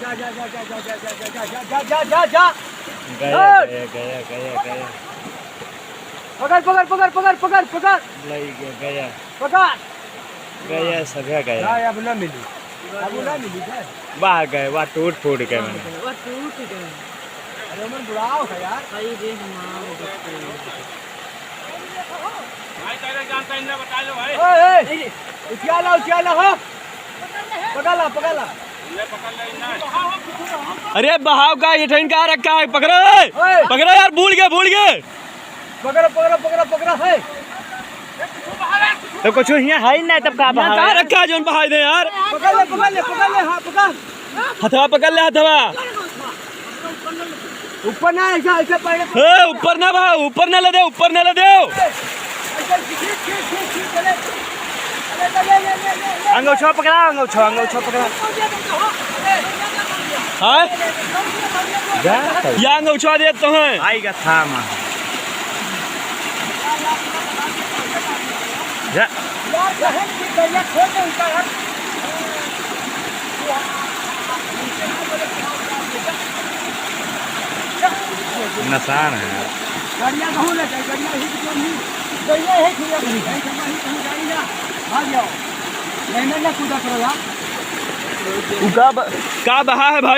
जा जा जा जा जा जा जा जा जा जा जा गया गया गया गया गया पकड़ पकड़ पकड़ पकड़ पकड़ पकड़ लई गया पकड़ गया सभ्या गया ना अब ना मिली अब ना मिली है वाह गए वाह टूट फूट गए मैंने वो टूट गए। अरे मन बुलाओ है यार भाई रे हमारे बच्चे भाई तेरे जानता इन्हें बता लो भाई। ओए उठा ला हो पकड़ ला इन्हें पकड़ ले इन्हें। अरे बहाव का ये ट्रेन का रखा है पकड़ो ओए पकड़ो यार भूल गए पकड़ो है तो कुछ यहाँ है ही नहीं तब का बहाव कहाँ रखा है जो बहाव दे यार पकड़ ले हां पकड़ हथवा पकड़ ले हथवा ऊपर ना ऐसा पकड़ ए ऊपर ना भाव ऊपर ना ले दे अंगूठा पकड़ा हाँ या अंगूठा दे तो है आएगा था मां जा नसान है गाड़ियां कहूं ना गाड़ियां है कि गाड़ी ना भाग जाओ नहीं ना कूदा करो यार का बहा है भाई।